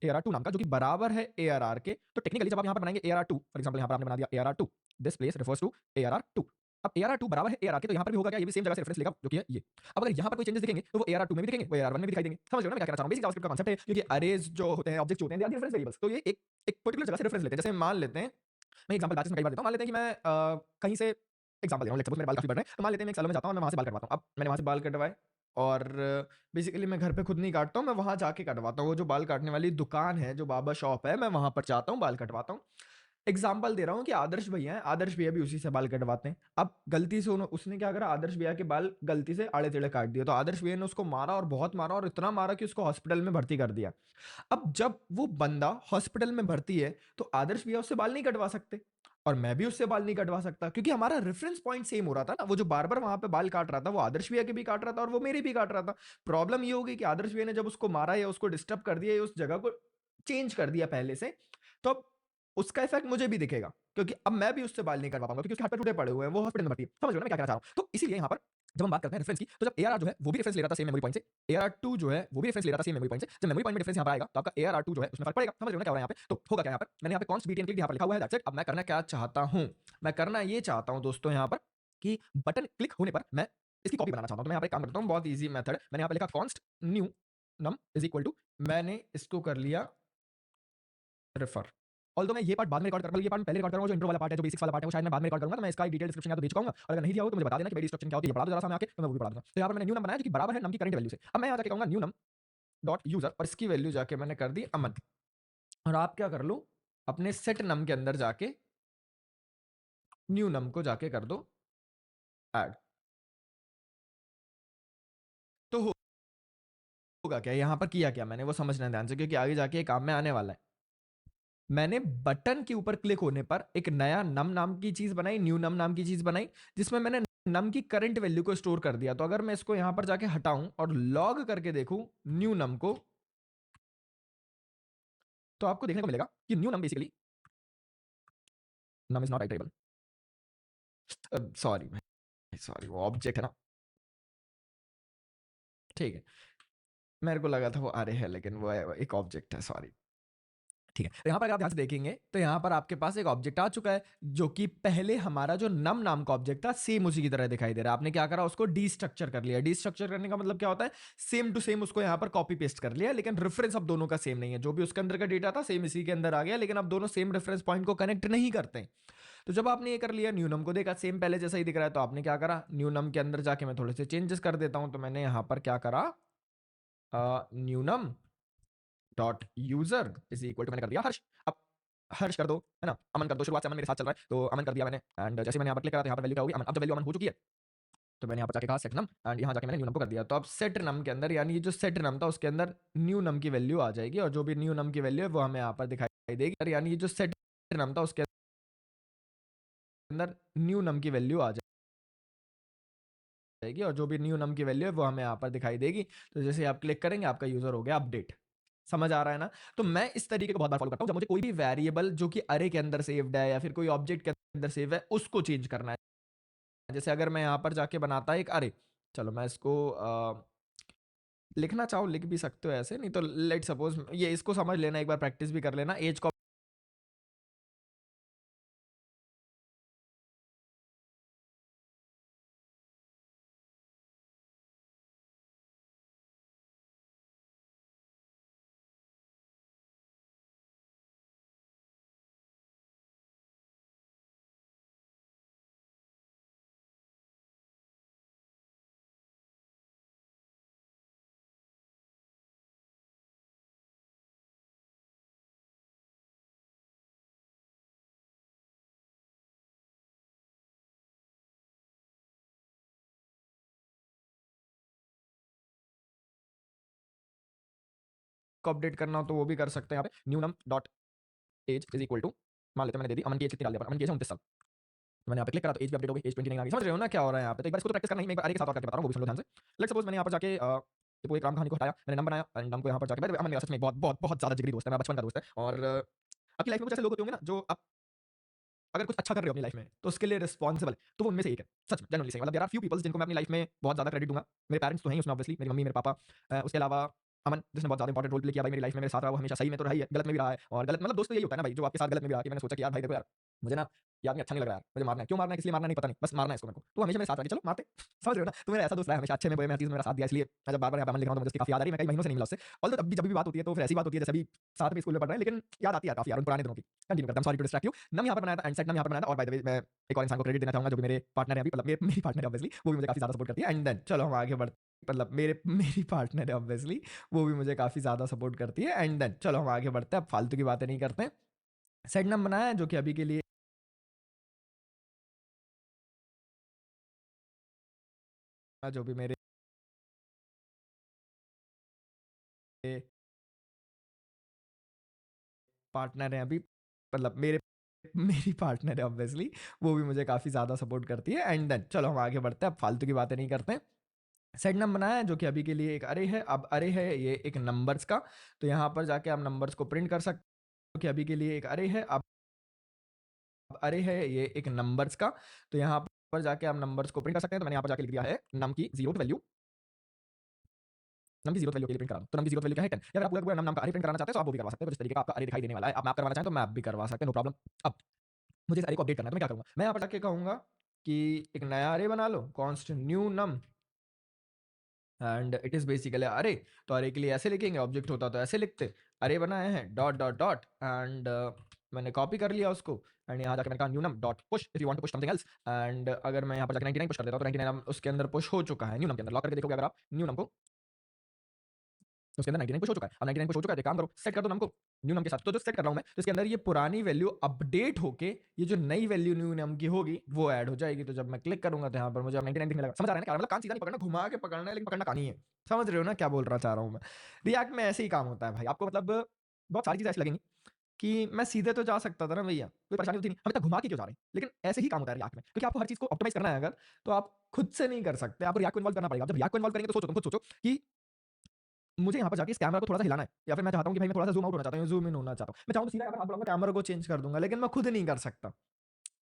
ARR2 नाम का, जो कि बराबर है ARR के, तो टेक्निकली जब आप यहाँ पर बनाएंगे ARR2, फॉर एग्जांपल यहाँ पर आपने बना दिया ARR2, this place refers to ARR2। अब ARR2 बराबर है ARR के, तो यहाँ पर भी होगा क्या, ये भी सेम जगह से रेफरेंस लेगा, जो कि है ये। अब अगर यहाँ पर कोई चेंजेस दिखेंगे तो वो ARR2 में भी दिखेंगे, वो ARR1 में भी दिखाई देंगे। समझ रहे हो ना मैं क्या कहना चाह रहा हूँ? बेसिक जावास्क्रिप्ट का कांसेप्ट है, क्योंकि अरेज जो होते हैं, ऑब्जेक्ट जो होते हैं, दे आर रेफरेंस वेरिएबल्स, तो ये एक पर्टिकुलर जगह से रेफरेंस लेते हैं। जैसे मान लेते हैं, मैं एग्जांपल बैचेस में कई बार देता हूँ, मान लेते हैं कि मैं कहीं से एग्जांपल दे रहा हूँ, लेट्स सपोज मेरे बाल काफी बढ़ रहे हैं, तो मान लेते हैं मैं एक सैलून में जाता हूँ, मैं वहाँ से बाल कटवाता हूँ। अब मैंने वहाँ से बाल कटवाए और बेसिकली मैं घर पे खुद नहीं काटता हूँ, मैं वहाँ जाके कटवाता हूँ। वो जो बाल काटने वाली दुकान है, जो बार्बर शॉप है, मैं वहाँ पर जाता हूँ, बाल कटवाता हूँ। एग्जाम्पल दे रहा हूँ कि आदर्श भैया हैं, आदर्श भैया भी उसी से बाल कटवाते हैं। अब गलती से उसने क्या करा, आदर्श भैया के बाल गलती से आड़े टेढ़े काट दिए, तो आदर्श भैया ने उसको मारा और बहुत मारा और इतना मारा कि उसको हॉस्पिटल में भर्ती कर दिया। अब जब वो बंदा हॉस्पिटल में भर्ती है, तो आदर्श भैया उससे बाल नहीं कटवा सकते और मैं भी उससे बाल नहीं कटवा सकता, क्योंकि हमारा रेफरेंस पॉइंट सेम हो रहा था ना। वो जो बार्बर वहां पे बाल काट रहा था, वो आदर्श भैया के भी काट रहा था और वो मेरे भी काट रहा था। प्रॉब्लम ये होगी कि आदर्श भैया ने जब उसको मारा या उसको डिस्टर्ब कर दिया या उस जगह को चेंज कर दिया पहले से, तो अब उसका इफेक्ट मुझे भी दिखेगा, क्योंकि अब मैं भी उससे बाल नहीं करवा पाऊंगा, क्योंकि उसके हाथ पे टूटे पड़े हुए हैं, वो हॉस्पिटल में भर्ती है। समझ रहे हो ना मैं क्या कहना चाह रहा हूँ? तो इसीलिए यहाँ पर जब हम बात करते हैं रेफरेंस की, तो जब ARR जो है वो भी रेफरेंस ले रहा था सेम मेमोरी पॉइंट से, ARR2 जो है वो भी रेफरेंस ले रहा था सेम मेमोरी पॉइंट से, जब मेमोरी पॉइंट में डिफरेंस यहाँ पर आएगा तो आपका ARR2 जो है उसमें फर्क पड़ेगा। समझ रहे हो ना क्या हो रहा है यहाँ पे? तो होगा क्या यहाँ पर, मैंने यहाँ पे कॉन्स्ट BTN यहाँ पर लिखा हुआ है, दैट्स इट। अब मैं करना क्या चाहता हूँ, मैं करना ये चाहता हूँ दोस्तों यहाँ पर कि बटन क्लिक होने पर मैं इसकी कॉपी बनाना चाहता हूँ। तो मैं यहाँ पर काम करता हूँ, बहुत ईजी मेथड, मैंने यहाँ पे लिखा const new num is equal to, मैंने इसको कर लिया रेफर। ऑल्दो मैं ये पार्ट बाद में रिकॉर्ड करूंगा, ये पार्ट मैं पहले रिकॉर्ड करूंगा, जो इंट्रो वाला पार्ट है, जो बेसिक्स वाला पार्ट है, वो शायद मैं बाद में रिकॉर्ड करूंगा। तो मैं इसका डिटेल डिस्क्रिप्शन या तो दे चुका हूं, और अगर नहीं दिया हो तो मुझे बता देना कि भाई डिस्क्रिप्शन क्या होती है, पढ़ा दो जरा सा मैं आके, तो मैं वो भी पढ़ा दूंगा। तो यहाँ पर मैंने न्यू नम बनाया जो कि बराबर है नम की करंट वैल्यू से। अब मैं यहाँ जाके कहूंगा न्यू नम डॉट यूजर और इसकी वैल्यू जाके मैंने कर दी अमन। और आप क्या कर लो, अपने सेट नम के अंदर जाके न्यू नम को जाके कर दो ऐड। तो होगा क्या यहाँ पर, किया क्या मैंने वो समझना है ध्यान से, क्योंकि आगे जाके काम में आने वाला है। मैंने बटन के ऊपर क्लिक होने पर एक नया नम नाम की चीज बनाई, न्यू नम नाम की चीज बनाई, जिसमें मैंने नम की करंट वैल्यू को स्टोर कर दिया। तो अगर मैं इसको यहां पर जाके हटाऊं और लॉग करके देखूं न्यू नम को, तो आपको देखने को मिलेगा कि new num basically, num is not iterable, sorry sorry, वो ऑब्जेक्ट है ना, ठीक है, मेरे को लगा था वो अरे है, लेकिन वो एक ऑब्जेक्ट है, सॉरी। ठीक है, तो यहाँ पर अगर आप ध्यान से देखेंगे तो यहाँ पर आपके पास एक ऑब्जेक्ट आ चुका है, जो कि पहले हमारा जो नम नाम का ऑब्जेक्ट था सेम उसी की तरह दिखाई दे रहा है। आपने क्या करा, उसको डीस्ट्रक्चर कर लिया। डीस्ट्रक्चर करने का मतलब क्या होता है, सेम टू सेम उसको यहाँ पर कॉपी पेस्ट कर लिया, लेकिन रेफरेंस अब दोनों का सेम नहीं है। जो भी उसके अंदर का डेटा था सेम इसी के अंदर आ गया, लेकिन अब दोनों सेम रेफरेंस पॉइंट को कनेक्ट नहीं करते। तो जब आपने ये कर लिया, न्यूनम को देखा सेम पहले जैसा ही दिख रहा है, तो आपने क्या करा, न्यूनम के अंदर जाके मैं थोड़े से चेंजेस कर देता हूं। तो मैंने यहाँ पर क्या करा, new num dot user is equal to, मैंने कर दिया हर्ष। अब हर्ष कर दो, है ना, अमन कर दो, शुरुआत से अमन मेरे साथ चल रहा है तो अमन कर दिया मैंने। एंड जैसे मैंने यहाँ पर क्लिक करा तो यहाँ पर वैल्यू क्या होगी, अमन। अब जब वैल्यू अमन हो चुकी है तो मैंने यहाँ पर जाके कहा सेट नम, एंड यहाँ जाके मैंने न्यू नम को कर दिया। तो अब सेट नम के अंदर, यानी ये जो सेट नम था उसके अंदर न्यू नम की वैल्यू आ जाएगी, और जो भी न्यू नम की वैल्यू है वो हमें यहाँ पर दिखाई देगी। यानी ये जो सेट नम था उसके अंदर न्यू नम की वैल्यू आ जाएगी, और जो भी न्यू नम की वैल्यू है वो हमें यहाँ पर दिखाई देगी। तो जैसे आप क्लिक करेंगे आपका यूजर हो गया अपडेट। समझ आ रहा है ना? तो मैं इस तरीके को बहुत बार फॉलो करता हूँ, जब मुझे कोई भी वेरिएबल जो कि अरे के अंदर सेव्ड है या फिर कोई ऑब्जेक्ट के अंदर सेव है उसको चेंज करना है। जैसे अगर मैं यहाँ पर जाके बनाता एक अरे, चलो मैं इसको लिखना चाहूँ लिख भी सकते हो ऐसे, नहीं तो लेट सपोज ये, इसको समझ लेना, एक बार प्रैक्टिस भी कर लेना। एज को को अपडेट करना हो तो वो भी कर सकते हैं। यहाँ पे new num dot age is equal to, मान लेते हैं मैंने दे दी, अमन की एज कितनी डाल दिया, अमन की एज है 29 साल। तो मैंने यहाँ पे क्लिक करा तो एज भी अपडेट हो गई, एज 29 आ गई। समझ रहे हो ना क्या हो रहा है यहाँ पे? तो एक बार इसको तो प्रैक्टिस करना ही, मैं एक बार अरे के साथ और करके बता रहा हूँ, वो भी सुन लो ध्यान से। लेट्स सपोज मैंने यहाँ पर जाके ये पूरी काम कहानी को हटाया, मैंने नम बनाया, एंड नम को यहाँ पर जाके, अमन मेरा सच में बहुत बहुत बहुत ज़्यादा जिगरी दोस्त है, मेरा बचपन का दोस्त है। और आपकी लाइफ में कुछ ऐसे लोग होते होंगे ना, जो आप अगर कुछ अच्छा कर रहे हो अपनी लाइफ में तो उसके लिए रिस्पॉन्सिबल है, तो वो उनमें से एक है। सच में जेन्युइनली सही, मतलब देयर आर फ्यू पीपल्स जिनको मैं अपनी लाइफ में बहुत ज़्यादा क्रेडिट दूँगा। मेरे पेरेंट्स तो हैं ही उसमें ऑब्वियसली, मेरी मम्मी, मेरे पापा, उसके अलावा अमन जिसने बहुत ज़्यादा इंपॉर्टेंट रोल प्ले किया भाई मेरी लाइफ में, मेरे साथ रहा, वो हमेशा सही में तो रहा ही है, गलत में भी रहा है। और गलत मतलब दोस्त तो यही होता है ना भाई, जो आपके साथ गलत में भी रहा, कि मैंने सोचा कि यार भाई देखो यार, मुझे ना ये आदमी अच्छा नहीं लग रहा है, मुझे मारना है। क्यों मारना है, किस लिए मारना है नहीं पता नहीं, बस मारना है इसको मेरे को। तो हमेशा मेरे साथ रहा कि चलो मारते। समझ रहे हो ना? तो मेरा ऐसा दोस्त रहा है हमेशा, अच्छे में बुरे में हर चीज़ में मेरा साथ दिया, इसलिए मैं जब बार-बार यहाँ पे अमन लिख रहा हूँ तो मुझे उसकी काफ़ी याद आ रही है। मैं कई महीनों से नहीं मिला उससे। ऑल्दो तब भी जब भी बात होती है तो फिर ऐसी बात होती है जैसे अभी साथ में स्कूल में पढ़ रहे हैं, लेकिन याद आती है काफ़ी यार उन पुराने दिनों की। कंटिन्यू करता हूँ, सॉरी टू डिस्ट्रैक्ट यू। नम यहाँ पर बनाया था, एंड सेट नम यहाँ पर बनाया था। और बाय द वे मैं एक और इंसान को क्रेडिट देना चाहूँगा जो कि मेरे पार्टनर है अभी, मतलब मेरी पार्टनर है ऑब्वियसली, वो भी मुझे काफ़ी ज़्यादा सपोर्ट करती है। एंड देन चलो हम आगे बढ़ते, मतलब मेरी पार्टनर है ऑब्वियसली, वो भी मुझे काफ़ी ज़्यादा सपोर्ट करती है। एंड देन चलो हम आगे बढ़ते हैं, अब फालतू की बातें नहीं करते हैं। सेट नम बनाया है जो कि अभी के लिए जो भी मेरे पार्टनर हैं अभी, मतलब मेरी पार्टनर है ऑब्वियसली, वो भी मुझे काफ़ी ज़्यादा सपोर्ट करती है। एंड देन चलो हम आगे बढ़ते हैं, अब फालतू की बातें नहीं करते हैं। सेट नम बनाया है जो कि अभी के लिए एक अरे है। अब अरे है ये एक नंबर्स का, तो यहाँ पर जाके आप नंबर्स को प्रिंट कर सकते हो, कि अभी के लिए एक अरे है। अब अरे है ये एक नंबर्स का, तो यहाँ पर जाके आप नंबर्स को प्रिंट कर सकते हैं। तो मैंने यहाँ पर जाके लिख दिया है नम की जीरो वैल्यू, नम की जीरो वैल्यू के लिए प्रिंट करा दो। तो नम की जीरो वैल्यू क्या है 10। या अगर आप पूरा पूरा नम का अरे प्रिंट कराना चाहते हो तो आप वो भी करवा सकते हो। तो जिस तरीके का आपका अरे दिखाई देने वाला है, आप मैप करवाना चाहें तो मैप भी करवा सकते हैं, नो प्रॉब्लम। अब मुझे इस अरे को अपडेट करना है तो मैं क्या करूँगा, मैं यहाँ पर जाके कहूँगा कि एक नया अरे बना लो, const new num, and it is basically array. तो अरे के लिए ऐसे लिखेंगे, ऑब्जेक्ट होता तो ऐसे लिखते, अरे बनाए हैं डॉट डॉट डॉट, एंड मैंने कॉपी कर लिया उसको। एंड यहाँ जाके मैंने कहा new num dot push if you want to push something else. And अगर मैं यहाँ पर जाके 99 पुश कर देता हूँ तो 99 उसके अंदर पुश हो चुका है, न्यू नम के अंदर लॉक करके देखोगे अगर आप न्यू नम को, तो उसके अंदर 99 पुश हो चुका है। अब 99 पुश हो चुका है तो एक काम करो, सेट कर दो नम को न्यू नम के साथ। तो जो सेट कर रहा हूँ मैं, तो इसके अंदर ये पुरानी वैल्यू अपडेट होके ये जो नई वैल्यू न्यू नम की होगी वो ऐड हो जाएगी। तो जब मैं क्लिक करूंगा तो यहाँ पर मुझे अब 99 दिखने लगा। समझ आ रहा है ना क्या, मतलब कान सीधा नहीं पकड़ना, घुमा के पकड़ना है, लेकिन पकड़ना कहानी है। समझ रहे हो ना क्या बोल रहा चाह रहा हूँ मैं? रिएक्ट में ऐसे ही काम होता है भाई, आपको मतलब बहुत सारी चीजें ऐसी लगेंगी कि मैं सीधे तो जा सकता था ना भैया, कोई परेशानी होती नहीं, हम इतना घुमा के क्यों जा रहे हैं। लेकिन ऐसे ही काम होता है रिएक्ट में, क्योंकि आपको हर चीज को ऑप्टिमाइज करना है अगर, तो आप खुद से नहीं कर सकते, आपको रिएक्ट को इन्वॉल्व करना पड़ेगा। जब रिएक्ट को इन्वॉल्व करेंगे तो सोचो, तुम खुद सोचो कि मुझे यहाँ पर जाके इस कैमरा को थोड़ा-सा हिलाना है, या फिर मैं चाहता हूँ कि भाई मैं थोड़ा-सा ज़ूम आउट होना चाहता हूँ, ज़ूम इन होना चाहता हूँ। मैं चाहूँ तो सीधा यहाँ पर हाथ बढ़ाऊँगा, कैमरा को चेंज कर दूँगा, लेकिन मैं खुद नहीं कर सकता।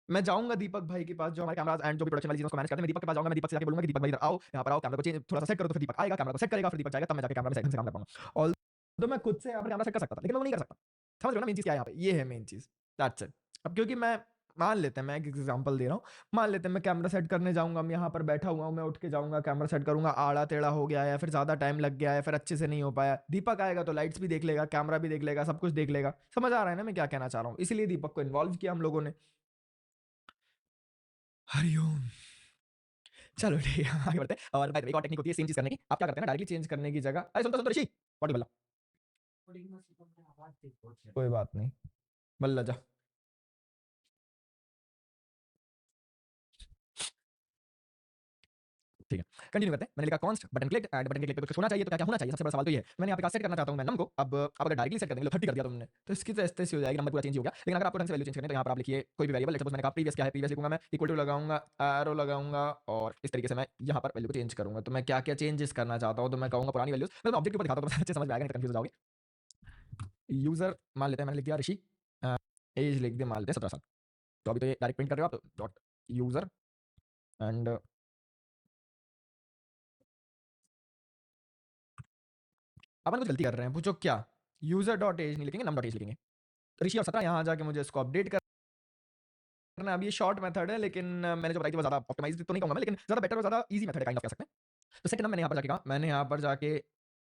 मैं जाऊँगा दीपक भाई के पास, जो हमारे कैमराज़ एंड जो भी प्रोडक्शन वाली चीज़ों को मैनेज करते हैं, मैं दीपक के पास जाऊँगा, मैं दीपक से जाके बोलूँगा कि दीपक भाई इधर आओ, यहाँ पर आओ, कैमरा को चेंज थोड़ा-सा सेट करो, तो फिर दीपक आएगा, कैमरा को सेट करेगा, फिर दीपक जाएगा, तब मैं जाके कैमरा में ढंग से काम कर पाऊँगा। ऑल्दो मैं खुद से यहाँ पर कैमरा सेट कर सकता था, लेकिन मैं वो नहीं कर सकता। समझ रहे हो ना मेन चीज़ क्या है यहाँ पे? ये है मेन चीज़, दैट्स इट। अब क्योंकि मैं मान लेते हैं, मैं एक एग्ज़ाम्पल दे रहा हूँ, मान लेते हैं मैं कैमरा सेट करने जाऊँगा, मैं यहाँ पर बैठा हुआ हूँ, मैं उठ के जाऊँगा, कैमरा सेट करूँगा, आड़ा-टेढ़ा हो गया है या फिर ज़्यादा टाइम लग गया है, फिर अच्छे से नहीं हो पाया। दीपक आएगा तो लाइट्स भी देख लेगा, कैमरा भी देख लेगा, सब कुछ देख लेगा। समझ आ रहा है ना मैं क्या कहना चाह रहा हूँ? इसीलिए दीपक को इन्वॉल्व किया हम लोगों ने। हरिओम। चलो ठीक है, आगे बढ़ते हैं। और बाय द वे एक और टेक्निक होती है सेम चीज़ करने की। आप क्या करते हैं ना, डायरेक्टली चेंज करने की जगह, अरे सुन तो ऋषि, व्हाट बल्ला? कोई बात नहीं, बल्ला जा। ठीक है, कंटिन्यू करते हैं। मैंने लिखा const button click, and button click पे कुछ होना चाहिए, तो क्या-क्या होना चाहिए? सबसे बड़ा सवाल तो ये है। मैंने यहाँ पे सेट करना चाहता हूँ मैं नम को। अब आप अगर डायरेक्टली सेट कर देंगे, 30 कर दिया तुमने, तो इसकी तो ऐसे-तैसे हो जाएगी, नंबर पूरा चेंज ही हो गया। लेकिन अगर आपको ढंग से वैल्यू चेंज करनी है, तो यहाँ पर आप लिखिए कोई भी वेरिएबल। लेट्स सपोज़ मैंने कहा प्रीवियस क्या है, प्रीवियस लिखूँगा मैं, इक्वल टू लगाऊँगा, एरो लगाऊँगा, और इस तरीके से मैं यहाँ पर वैल्यू को चेंज करूँगा। तो मैं क्या-क्या चेंजेस करना चाहता हूँ, तो मैं कहूँगा पुरानी वैल्यूज़, मैं ऑब्जेक्ट के ऊपर दिखाता हूँ तो अच्छे समझ में आएगा, नहीं तो कन्फ्यूज़ हो जाओगे। यूज़र मान लेते हैं, मैंने लिख दिया ऋषि, अ, एज लिख दिया मान लेते हैं 17 साल। तो अभी तो ये डायरेक्ट प्रिंट कर रहे हो आप, तो डॉट यूज़र, एंड अपन कुछ गलती कर रहे हैं, पूछो क्या? यूज़र डॉट एज नहीं लिखेंगे, नम डॉट एज लिखेंगे। ऋषि और 17 यहाँ जाके मुझे इसको अपडेट करना है। अब ये शॉर्ट मेथड है, लेकिन मैंने जो बताई थी वो ज़्यादा ऑप्टिमाइज़्ड तो नहीं कहूँगा मैं, लेकिन ज़्यादा बेटर और ज़्यादा ईज़ी मेथड है, काइंड ऑफ कह सकते हैं। तो सेकंड मैंने यहाँ पर जाके कहा, मैंने यहाँ पर जाके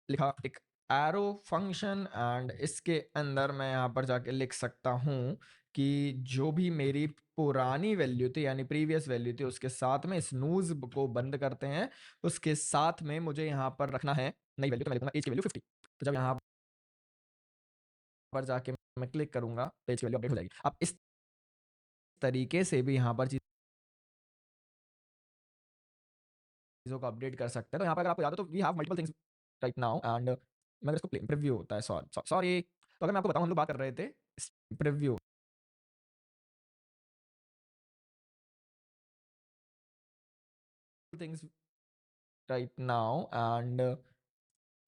लिखा एक एरो फंक्शन, एंड इसके अंदर मैं यहाँ पर जाके लिख सकता हूँ कि जो भी मेरी पुरानी वैल्यू थी, यानी प्रीवियस वैल्यू थी, उसके साथ में स्नूज़ को बंद करते हैं, उसके साथ में मुझे यहाँ पर रखना है नई वैल्यू, तो मैं लिखूँगा एज की वैल्यू 50। तो जब यहाँ पर जाके मैं क्लिक करूँगा, तो एज की वैल्यू अपडेट हो जाएगी। अब इस तरीके से भी यहाँ पर चीज़ों को अपडेट कर सकते हैं। तो यहाँ पर अगर आपको याद हो तो we have multiple things right now, and मगर इसको प्रीव्यू होता है, सॉरी। तो अगर मैं आपको बताऊं, हम लोग बात कर रहे थे preview things right now and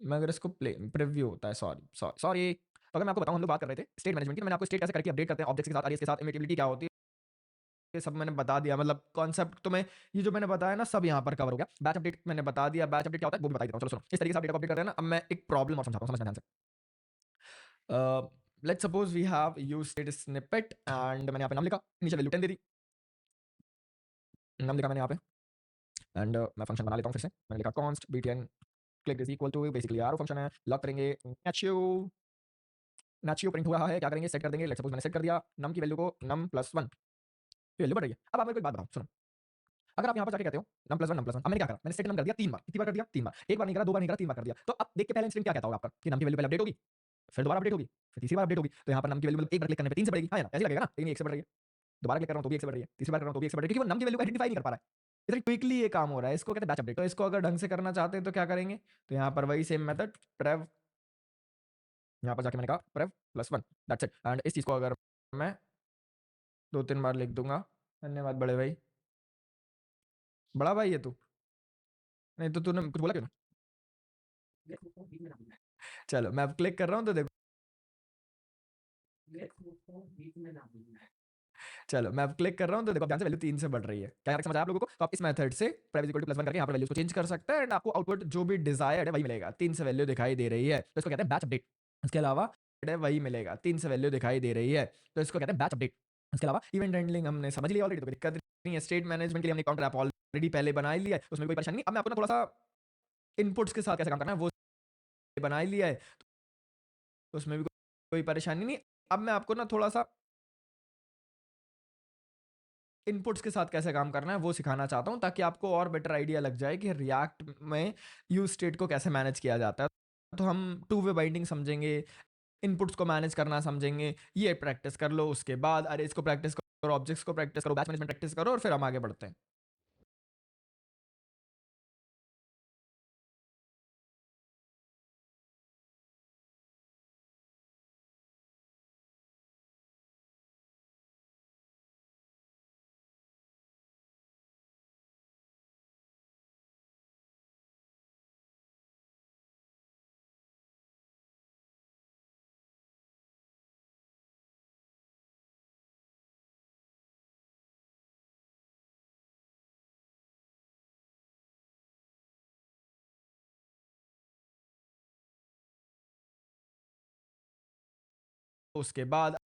मैं अगर इसको प्रीव्यू होता है, सॉरी। तो अगर मैं आपको बताऊं, हम लोग बात कर रहे थे स्टेट मैनेजमेंट की, तो मैंने आपको स्टेट कैसे करके अपडेट करते हैं ऑब्जेक्ट्स के साथ, अरेज के साथ, इम्यूटेबिलिटी क्या होती है, ये सब मैंने बता दिया। मतलब कॉन्सेप्ट तो मैं ये जो मैंने बताया ना सब यहाँ पर कवर हो गया। बैच अपडेट मैंने बता दिया, बैच अपडेट क्या होता है वो भी बता देता हूँ। चलो सुनो, इस तरीके से आप डेटा अपडेट करते हैं ना। अब मैं एक प्रॉब्लम और समझाता हूँ, समझना ध्यान से। Let's suppose we have use state snippet and मैंने यहाँ पे नाम लिखा, इनिशियल वैल्यू 10 दे दी, नाम लिखा मैंने यहाँ पे एंड मैं फंक्शन बना लेता हूँ फिर से। मैंने लिखा const btn click is equal to, basically arrow function है, लॉक करेंगे नेचू प्रिंट हुआ है, क्या करेंगे सेट कर देंगे। लेट्स सपोज मैंने सेट कर दिया नम की वैल्यू को num+1, वैल्यू बढ़ रही है। अब आप मेरे को एक बात बताओ, सुनो, अगर आप यहाँ पर जाके कहते हो num+1 num+1, अब मैंने क्या करा, मैंने सेट नम कर दिया 3 बार, कितनी बार कर दिया, 3 बार, एक बार नहीं करा, 2 बार नहीं करा, 3 बार कर दिया। तो अब देख के पहले इंस्टेंट क्या कहता होगा आपका कि नम की वैल्यू पहले अपडेट होगी, फिर दोबारा अपडेट होगी, फिर तीसरी बार अपडेट होगी। तो यहाँ पर नम की वैल्यू मतलब एक बार क्लिक करने पे 3 से बढ़ेगी, हाँ या ना, ऐसे लगेगा ना, लेकिन 1 से बढ़ रही है। दोबारा क्लिक कर रहा हूँ तो भी 1 से बढ़ रही है, तीसरी बार कर रहा हूँ तो भी 1 से बढ़ रही है, क्योंकि वो नम की वैल्यू को आइडेंटिफाई नहीं कर पा रहा है। इतना क्विकली ये काम हो रहा है, इसको कहते हैं बैच अपडेट। तो इसको अगर ढंग से करना चाहते हैं तो क्या करेंगे, तो यहाँ पर वही सेम मेथड prev, यहाँ पर जाके मैंने कहा prev+1, दैट्स इट। एंड इस चीज़ को अगर मैं 2-3 बार लिख दूंगा, धन्यवाद बड़े भाई, बड़ा भाई है तू, नहीं तो तूने कुछ बोला क्यों ना? चलो मैं अब क्लिक कर रहा हूँ तो देखो, चलो मैं अब क्लिक कर रहा हूँ तो देखो, ध्यान से वैल्यू 3 से बढ़ रही है। क्या समझ आया आप लोगों को? तो आप इस मेथड से prev इक्वल टू +1 करके यहाँ पर वैल्यूज को चेंज कर सकते हैं एंड आपको आउटपुट जो भी डिजायर्ड है वही मिलेगा। 3 से वैल्यू दिखाई दे रही है तो इसको कहते हैं बैच अपडेट। इसके अलावा वही मिलेगा, 3 से वैल्यू दिखाई दे रही है तो इसको कहते हैं बैच अपडेट। इसके अलावा इवेंट हैंडलिंग हमने समझ लिया ऑलरेडी, तो कोई दिक्कत नहीं है। स्टेट मैनेजमेंट के लिए हमने काउंटर ऐप ऑलरेडी पहले बना ही लिया है, उसमें कोई परेशानी नहीं। अब मैं आपको ना थोड़ा सा इनपुट्स के साथ कैसे काम करना है वो बना ही लिया है, तो उसमें भी कोई परेशानी नहीं। अब मैं आपको ना थोड़ा सा इनपुट्स के साथ कैसे काम करना है वो सिखाना चाहता हूँ, ताकि आपको और बेटर आइडिया लग जाए कि रिएक्ट में यूज स्टेट को कैसे मैनेज किया जाता है। तो हम टू वे बाइंडिंग समझेंगे, इनपुट्स को मैनेज करना समझेंगे, ये प्रैक्टिस कर लो, उसके बाद अरेज को प्रैक्टिस करो, ऑब्जेक्ट्स को प्रैक्टिस करो, बैच मैनेजमेंट प्रैक्टिस करो, और फिर हम आगे बढ़ते हैं। उसके बाद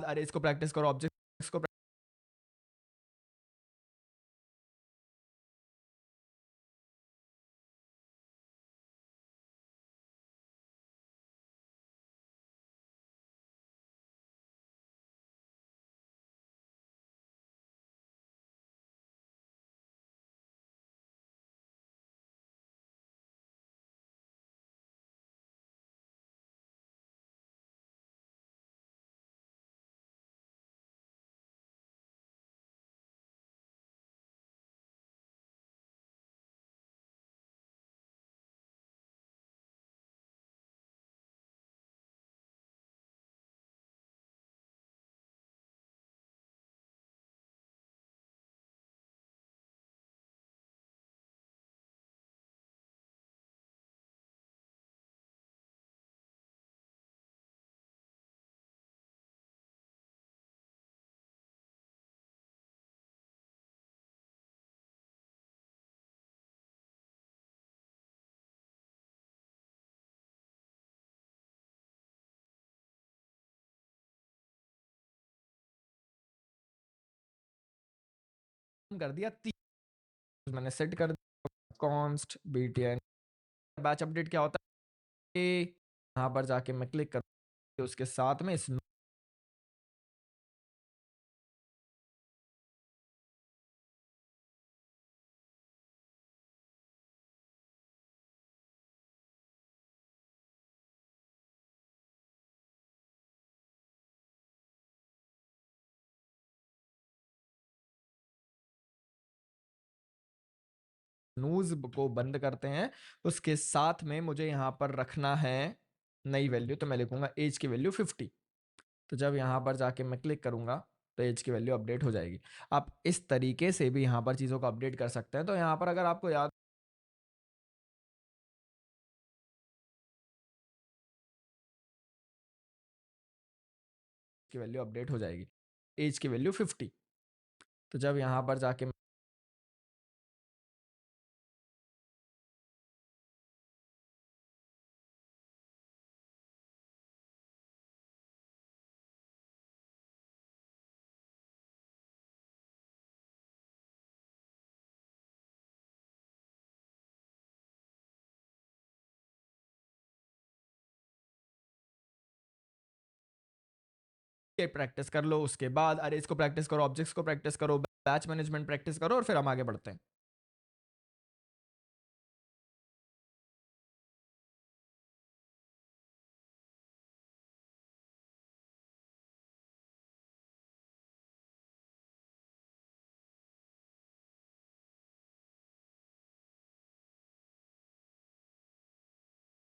अरे इसको प्रैक्टिस करो, ऑब्जेक्ट्स को कर दिया 30, मैंने सेट कर दिया कॉन्स्ट btn। बैच अपडेट क्या होता है, यहाँ पर जाके मैं क्लिक कर उसके साथ में इस न्यूज को बंद करते हैं। उसके साथ में मुझे यहाँ पर रखना है नई वैल्यू, तो मैं लिखूंगा एज की वैल्यू 50। तो जब यहाँ पर जाके मैं क्लिक करूंगा तो एज की वैल्यू अपडेट हो जाएगी। आप इस तरीके से भी यहाँ पर चीज़ों को अपडेट कर सकते हैं। तो यहाँ पर अगर आपको याद की वैल्यू अपडेट हो जाएगी, एज की वैल्यू 50। तो जब यहाँ पर जाके प्रैक्टिस कर लो, उसके बाद अरे इसको प्रैक्टिस करो, ऑब्जेक्ट्स को प्रैक्टिस करो, बैच मैनेजमेंट प्रैक्टिस करो, और फिर हम आगे बढ़ते हैं।